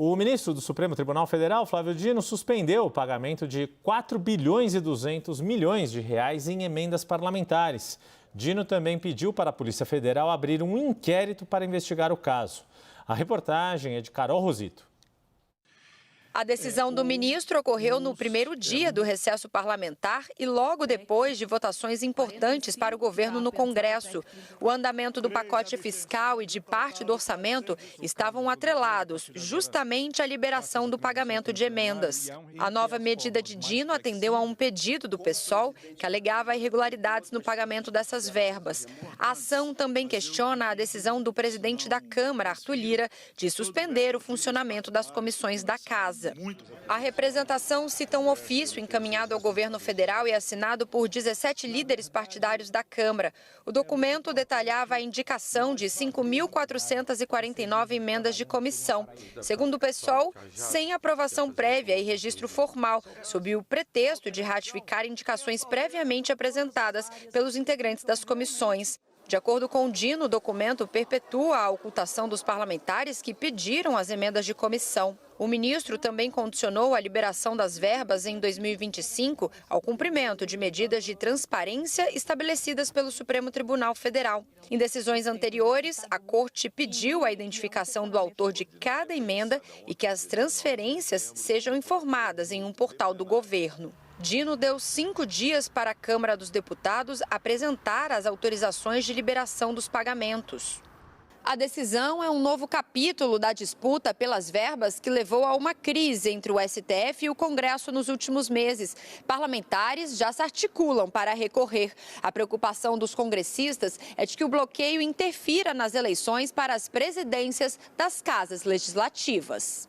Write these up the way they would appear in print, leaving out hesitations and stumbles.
O ministro do Supremo Tribunal Federal, Flávio Dino, suspendeu o pagamento de 4 bilhões e 200 milhões de reais em emendas parlamentares. Dino também pediu para a Polícia Federal abrir um inquérito para investigar o caso. A reportagem é de Carol Rosito. A decisão do ministro ocorreu no primeiro dia do recesso parlamentar e logo depois de votações importantes para o governo no Congresso. O andamento do pacote fiscal e de parte do orçamento estavam atrelados justamente à liberação do pagamento de emendas. A nova medida de Dino atendeu a um pedido do PSOL que alegava irregularidades no pagamento dessas verbas. A ação também questiona a decisão do presidente da Câmara, Arthur Lira, de suspender o funcionamento das comissões da Casa. A representação cita um ofício encaminhado ao governo federal e assinado por 17 líderes partidários da Câmara. O documento detalhava a indicação de 5.449 emendas de comissão. Segundo o PSOL, sem aprovação prévia e registro formal, sob o pretexto de ratificar indicações previamente apresentadas pelos integrantes das comissões. De acordo com Dino, o documento perpetua a ocultação dos parlamentares que pediram as emendas de comissão. O ministro também condicionou a liberação das verbas em 2025 ao cumprimento de medidas de transparência estabelecidas pelo Supremo Tribunal Federal. Em decisões anteriores, a Corte pediu a identificação do autor de cada emenda e que as transferências sejam informadas em um portal do governo. Dino deu 5 dias para a Câmara dos Deputados apresentar as autorizações de liberação dos pagamentos. A decisão é um novo capítulo da disputa pelas verbas que levou a uma crise entre o STF e o Congresso nos últimos meses. Parlamentares já se articulam para recorrer. A preocupação dos congressistas é de que o bloqueio interfira nas eleições para as presidências das casas legislativas.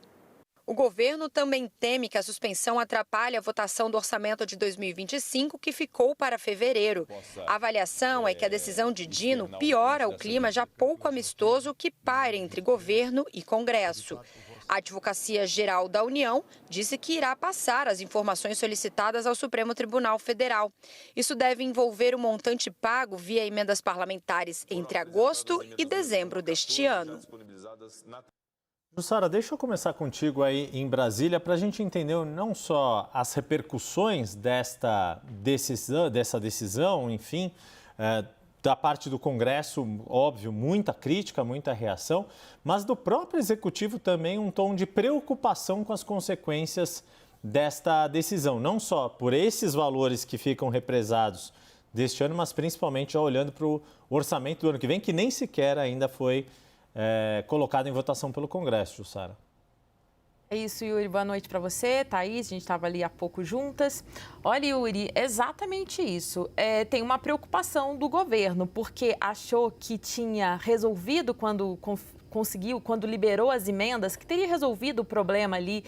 O governo também teme que a suspensão atrapalhe a votação do orçamento de 2025, que ficou para fevereiro. A avaliação é que a decisão de Dino piora o clima já pouco amistoso que paira entre governo e Congresso. A Advocacia Geral da União disse que irá passar as informações solicitadas ao Supremo Tribunal Federal. Isso deve envolver o montante pago via emendas parlamentares entre agosto e dezembro deste ano. Jussara, deixa eu começar contigo aí em Brasília para a gente entender não só as repercussões dessa decisão, enfim, da parte do Congresso, óbvio, muita crítica, muita reação, mas do próprio Executivo também um tom de preocupação com as consequências desta decisão, não só por esses valores que ficam represados deste ano, mas principalmente já olhando para o orçamento do ano que vem, que nem sequer ainda foi colocado em votação pelo Congresso, Jussara. É isso, Yuri. Boa noite para você, Thaís. A gente estava ali há pouco juntas. Olha, Yuri, exatamente isso. Tem uma preocupação do governo, porque achou que tinha resolvido quando liberou as emendas, que teria resolvido o problema ali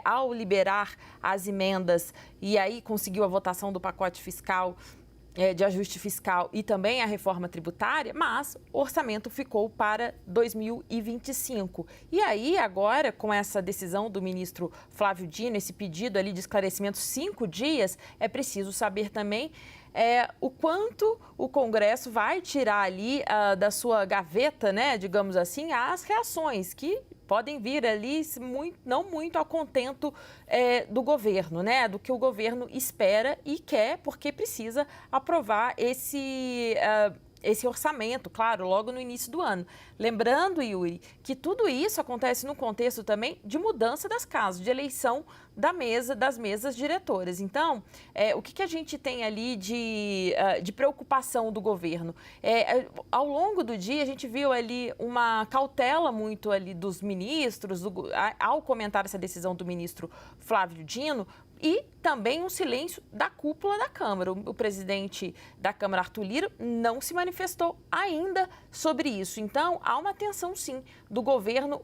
ao liberar as emendas e aí conseguiu a votação do pacote fiscal, de ajuste fiscal e também a reforma tributária, mas o orçamento ficou para 2025. E aí, agora, com essa decisão do ministro Flávio Dino, esse pedido ali de esclarecimento, 5 dias, é preciso saber também o quanto o Congresso vai tirar ali da sua gaveta, né, digamos assim, as reações que podem vir ali não muito ao contento do governo, né? Do que o governo espera e quer, porque precisa aprovar esse orçamento, claro, logo no início do ano. Lembrando, Yuri, que tudo isso acontece no contexto também de mudança das casas, de eleição das mesas diretoras. Então, o que a gente tem ali de preocupação do governo? Ao longo do dia, a gente viu ali uma cautela muito ali dos ministros, ao comentar essa decisão do ministro Flávio Dino, e também um silêncio da cúpula da Câmara. O presidente da Câmara, Arthur Lira, não se manifestou ainda sobre isso. Então, há uma atenção, sim, do governo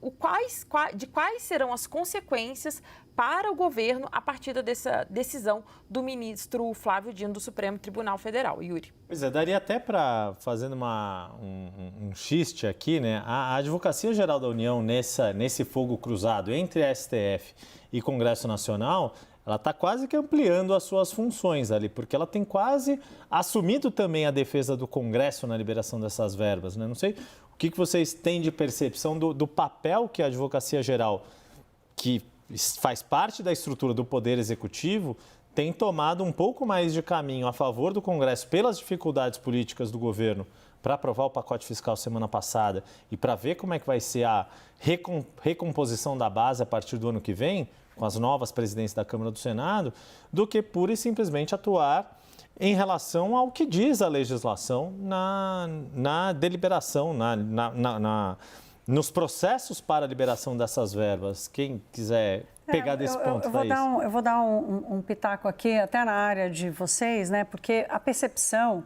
de quais serão as consequências para o governo a partir dessa decisão do ministro Flávio Dino do Supremo Tribunal Federal. Yuri. Pois daria até para, fazendo um xiste aqui, né? A Advocacia Geral da União, nesse fogo cruzado entre a STF e Congresso Nacional, ela está quase que ampliando as suas funções ali, porque ela tem quase assumido também a defesa do Congresso na liberação dessas verbas, né? Não sei o que vocês têm de percepção do papel que a Advocacia Geral que faz parte da estrutura do Poder Executivo, tem tomado um pouco mais de caminho a favor do Congresso pelas dificuldades políticas do governo para aprovar o pacote fiscal semana passada e para ver como é que vai ser a recomposição da base a partir do ano que vem, com as novas presidências da Câmara e do Senado, do que pura e simplesmente atuar em relação ao que diz a legislação na deliberação, nos processos para a liberação dessas verbas. Quem quiser pegar desse ponto, eu vou dar um pitaco aqui, até na área de vocês, né? Porque a percepção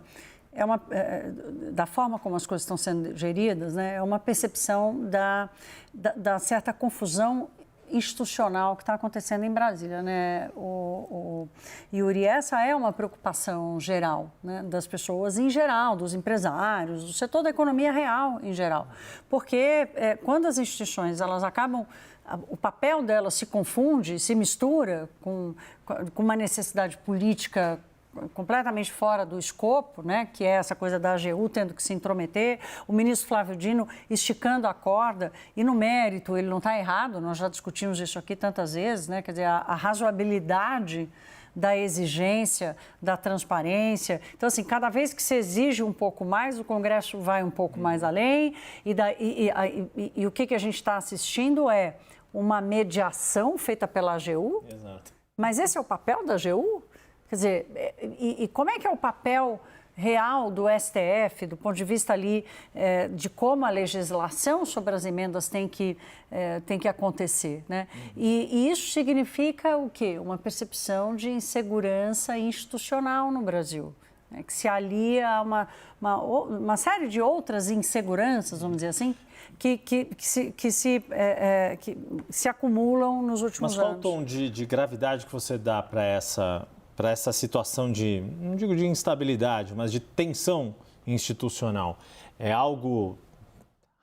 da forma como as coisas estão sendo geridas, né? É uma percepção da certa confusão institucional que está acontecendo em Brasília, né, Yuri? Essa é uma preocupação geral, né, das pessoas em geral, dos empresários, do setor da economia real em geral, porque quando as instituições elas acabam, o papel delas se confunde, se mistura com uma necessidade política completamente fora do escopo, né, que é essa coisa da AGU tendo que se intrometer, o ministro Flávio Dino esticando a corda, e no mérito ele não está errado, nós já discutimos isso aqui tantas vezes, né, quer dizer, a razoabilidade da exigência, da transparência. Então, assim, cada vez que se exige um pouco mais, o Congresso vai um pouco mais além, e o que a gente está assistindo é uma mediação feita pela AGU. Exato. Mas esse é o papel da AGU? Quer dizer, e como é que é o papel real do STF, do ponto de vista ali de como a legislação sobre as emendas tem que acontecer, né? E isso significa o quê? Uma percepção de insegurança institucional no Brasil, né? Que se alia a uma série de outras inseguranças, vamos dizer assim, que se acumulam nos últimos anos. Mas qual o tom de gravidade que você dá para essa situação de, não digo de instabilidade, mas de tensão institucional? É algo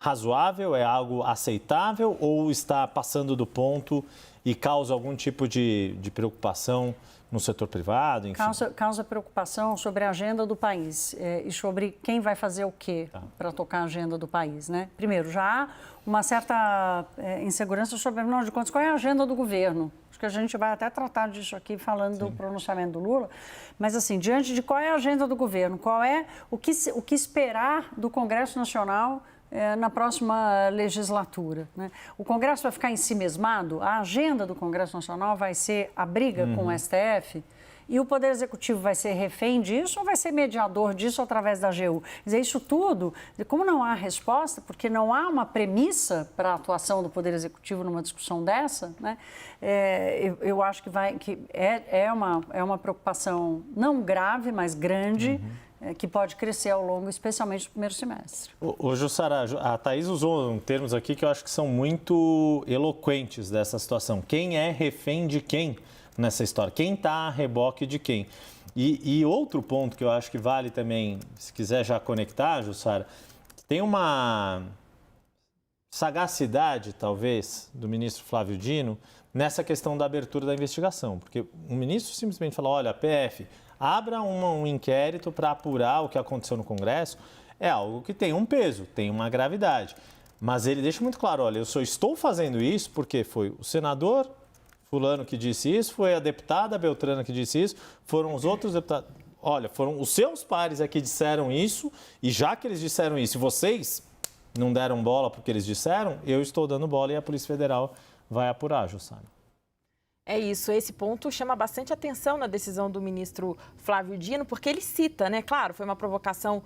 razoável, é algo aceitável ou está passando do ponto e causa algum tipo de preocupação no setor privado? Enfim? Causa preocupação sobre a agenda do país e sobre quem vai fazer o quê para tocar a agenda do país, né? Primeiro, já há uma certa insegurança sobre, afinal de contas, qual é a agenda do governo. Acho que a gente vai até tratar disso aqui falando do pronunciamento do Lula, mas assim, diante de qual é a agenda do governo, qual é o que esperar do Congresso Nacional na próxima legislatura, né? O Congresso vai ficar ensimesmado? A agenda do Congresso Nacional vai ser a briga com o STF? E o Poder Executivo vai ser refém disso ou vai ser mediador disso através da AGU? Quer dizer, isso tudo, como não há resposta, porque não há uma premissa para a atuação do Poder Executivo numa discussão dessa, né? Eu acho que é uma preocupação não grave, mas grande, que pode crescer ao longo, especialmente do primeiro semestre. Jussara, a Thaís usou termos aqui que eu acho que são muito eloquentes dessa situação. Quem é refém de quem nessa história? Quem está a reboque de quem? E outro ponto que eu acho que vale também, se quiser já conectar, Jussara, tem uma sagacidade, talvez, do ministro Flávio Dino nessa questão da abertura da investigação. Porque o ministro simplesmente falou, olha, PF, abra um inquérito para apurar o que aconteceu no Congresso. É algo que tem um peso, tem uma gravidade. Mas ele deixa muito claro, olha, eu só estou fazendo isso porque foi o senador fulano que disse isso, foi a deputada Beltrana que disse isso, foram os outros deputados. Olha, foram os seus pares que disseram isso, e já que eles disseram isso, e vocês não deram bola porque eles disseram, eu estou dando bola e a Polícia Federal vai apurar, Jussara. É isso, esse ponto chama bastante atenção na decisão do ministro Flávio Dino, porque ele cita, né? Claro, foi uma provocação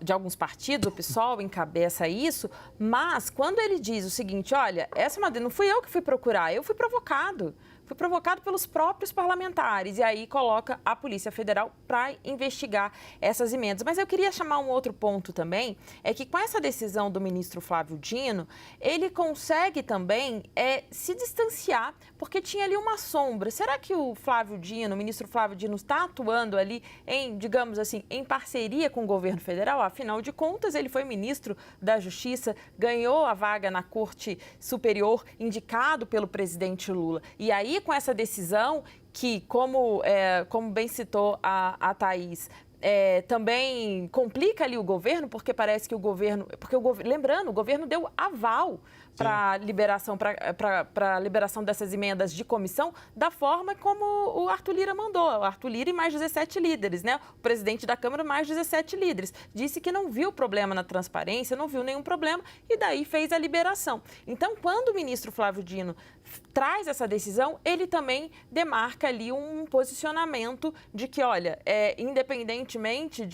de alguns partidos, o PSOL encabeça isso, mas quando ele diz o seguinte, olha, não fui eu que fui procurar, eu fui provocado pelos próprios parlamentares, e aí coloca a Polícia Federal para investigar essas emendas. Mas eu queria chamar um outro ponto também, é que com essa decisão do ministro Flávio Dino, ele consegue também se distanciar, porque tinha ali uma sombra. Será que o ministro Flávio Dino está atuando ali digamos assim, em parceria com o governo federal? Afinal de contas, ele foi ministro da Justiça, ganhou a vaga na Corte Superior, indicado pelo presidente Lula. E aí, com essa decisão que, como bem citou a Thaís, também complica ali o governo, porque parece que o governo... Lembrando, o governo deu aval para a liberação dessas emendas de comissão da forma como o Arthur Lira mandou. O Arthur Lira e mais 17 líderes, né? O presidente da Câmara, mais 17 líderes. Disse que não viu problema na transparência, não viu nenhum problema e daí fez a liberação. Então, quando o ministro Flávio Dino traz essa decisão, ele também demarca ali um posicionamento de que, olha, independentemente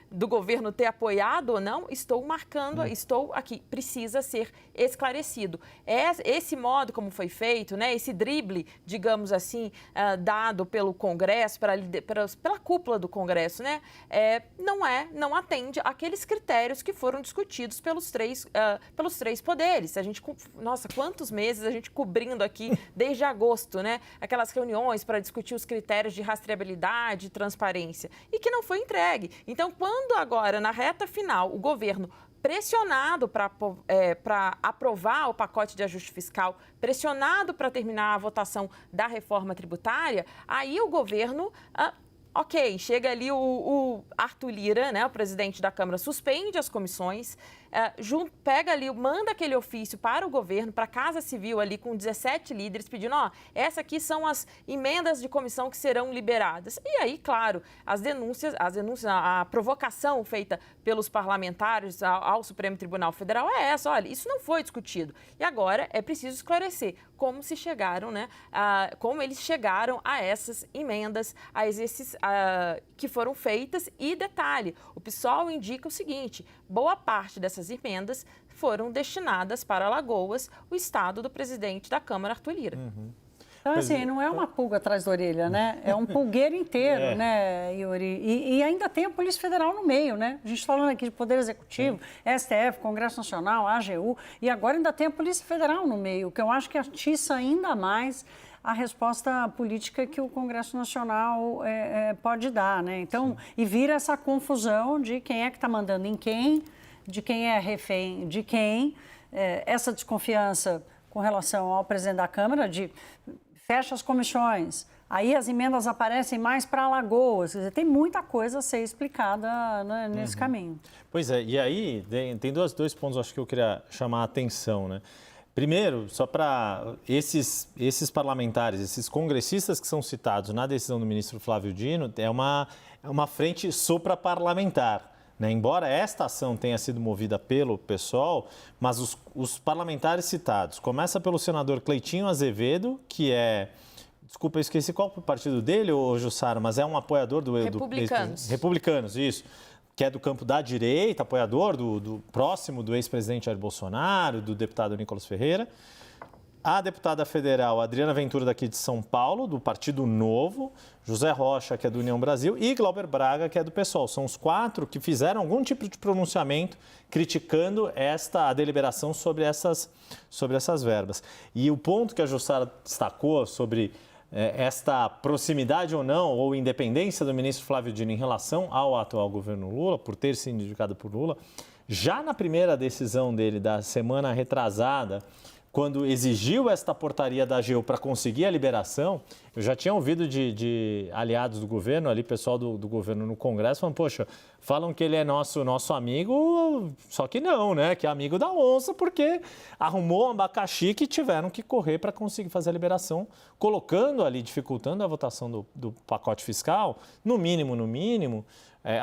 do governo ter apoiado ou não, estou marcando, estou aqui, precisa ser esclarecido. Esse modo como foi feito, né, esse drible, digamos assim, dado pelo Congresso, pela cúpula do Congresso, né, não atende àqueles critérios que foram discutidos pelos três poderes. Nossa, quantos meses a gente cobrindo aqui desde agosto, né, aquelas reuniões para discutir os critérios de rastreabilidade e transparência, e que não foi entregue. Então, quando agora, na reta final, o governo pressionado para aprovar o pacote de ajuste fiscal, pressionado para terminar a votação da reforma tributária, aí o governo... Ok, chega ali o Arthur Lira, né, o presidente da Câmara, suspende as comissões, pega ali, manda aquele ofício para o governo, para a Casa Civil ali com 17 líderes, pedindo, essa aqui são as emendas de comissão que serão liberadas. E aí, claro, as denúncias, a provocação feita pelos parlamentares ao Supremo Tribunal Federal é essa, olha, isso não foi discutido. E agora é preciso esclarecer como como eles chegaram a essas emendas, que foram feitas. E detalhe, o PSOL indica o seguinte, boa parte dessas emendas foram destinadas para Alagoas, o estado do presidente da Câmara, Arthur Lira. Então, assim, não é uma pulga atrás da orelha, né? É um pulgueiro inteiro, né, Yuri? E ainda tem a Polícia Federal no meio, né? A gente falando aqui de Poder Executivo, STF, Congresso Nacional, AGU, e agora ainda tem a Polícia Federal no meio, que eu acho que atiça ainda mais a resposta política que o Congresso Nacional pode dar, né? Então, e vira essa confusão de quem é que está mandando em quem, de quem é refém de quem, essa desconfiança com relação ao presidente da Câmara de fecha as comissões, aí as emendas aparecem mais para Alagoas. Quer dizer, tem muita coisa a ser explicada, né, nesse caminho. Pois é, e aí tem dois pontos acho que eu queria chamar a atenção, né? Primeiro, só para esses parlamentares, esses congressistas que são citados na decisão do ministro Flávio Dino, é uma frente supraparlamentar. Né? Embora esta ação tenha sido movida pelo PSOL, mas os parlamentares citados, começa pelo senador Cleitinho Azevedo, que desculpa, eu esqueci qual o partido dele, Jussara, mas é um apoiador do... Republicanos. Republicanos, isso. Que é do campo da direita, apoiador próximo do ex-presidente Jair Bolsonaro, do deputado Nicolas Ferreira. A deputada federal Adriana Ventura, daqui de São Paulo, do Partido Novo, José Rocha, que é do União Brasil, e Glauber Braga, que é do PSOL. São os 4 que fizeram algum tipo de pronunciamento criticando a deliberação sobre essas verbas. E o ponto que a Jussara destacou sobre esta proximidade ou não, ou independência do ministro Flávio Dino em relação ao atual governo Lula, por ter sido indicado por Lula, já na primeira decisão dele da semana retrasada, quando exigiu esta portaria da AGU para conseguir a liberação, eu já tinha ouvido de aliados do governo, ali pessoal do governo no Congresso, falando, poxa, falam que ele é nosso amigo, só que não, né? Que é amigo da onça, porque arrumou um abacaxi que tiveram que correr para conseguir fazer a liberação, colocando ali, dificultando a votação do pacote fiscal, no mínimo,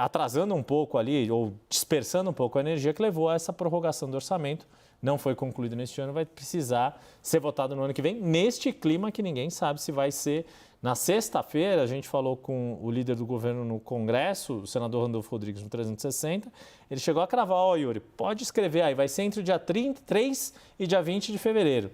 atrasando um pouco ali, ou dispersando um pouco a energia que levou a essa prorrogação do orçamento. Não foi concluído neste ano, vai precisar ser votado no ano que vem, neste clima que ninguém sabe se vai ser. Na sexta-feira, a gente falou com o líder do governo no Congresso, o senador Randolfo Rodrigues, no 360, ele chegou a cravar, Yuri, pode escrever aí, vai ser entre o dia 33 e dia 20 de fevereiro.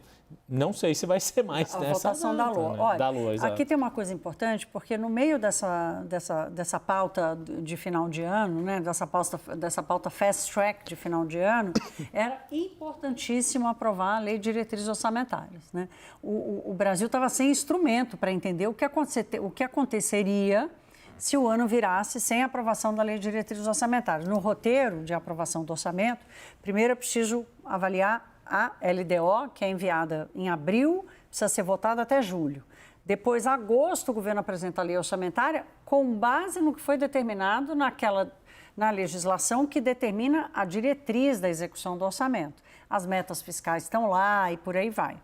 Não sei se vai ser mais a nessa votação data, da Lua. Né? Olha, da Lua, aqui tem uma coisa importante, porque no meio dessa pauta de final de ano, né, dessa pauta fast track de final de ano, era importantíssimo aprovar a Lei de Diretrizes Orçamentárias. Né? O Brasil estava sem instrumento para entender o que aconteceria se o ano virasse sem aprovação da Lei de Diretrizes Orçamentárias. No roteiro de aprovação do orçamento, primeiro é preciso avaliar a LDO, que é enviada em abril, precisa ser votada até julho. Depois, agosto, o governo apresenta a lei orçamentária com base no que foi determinado na legislação que determina a diretriz da execução do orçamento. As metas fiscais estão lá e por aí vai.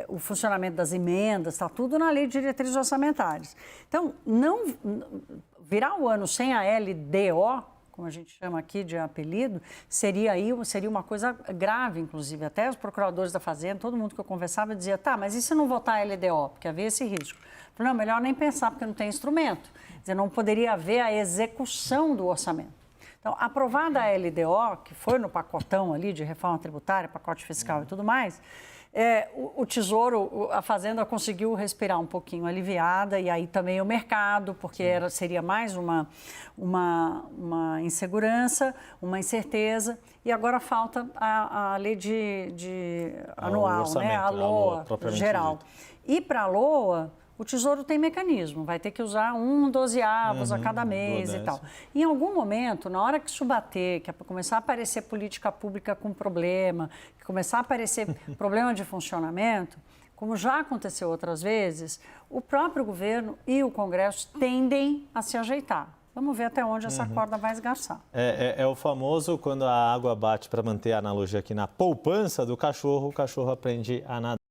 O funcionamento das emendas, está tudo na lei de diretrizes orçamentárias. Então, não virar o ano sem a LDO, como a gente chama aqui de apelido, seria uma coisa grave, inclusive. Até os procuradores da Fazenda, todo mundo que eu conversava dizia, tá, mas e se não votar a LDO? Porque havia esse risco. Eu falei, não, melhor nem pensar, porque não tem instrumento. Quer dizer, não poderia haver a execução do orçamento. Então, aprovada a LDO, que foi no pacotão ali de reforma tributária, pacote fiscal e tudo mais, o Tesouro, a Fazenda conseguiu respirar um pouquinho aliviada, e aí também o mercado, porque seria mais uma insegurança, uma incerteza, e agora falta a lei anual, né? A LOA geral. E para a LOA, o Tesouro tem mecanismo, vai ter que usar 1/12 a cada mês e tal. Em algum momento, na hora que isso bater, que começar a aparecer política pública com problema, que começar a aparecer problema de funcionamento, como já aconteceu outras vezes, o próprio governo e o Congresso tendem a se ajeitar. Vamos ver até onde essa corda vai esgarçar. É o famoso, quando a água bate, para manter a analogia aqui, na poupança do cachorro, o cachorro aprende a nadar.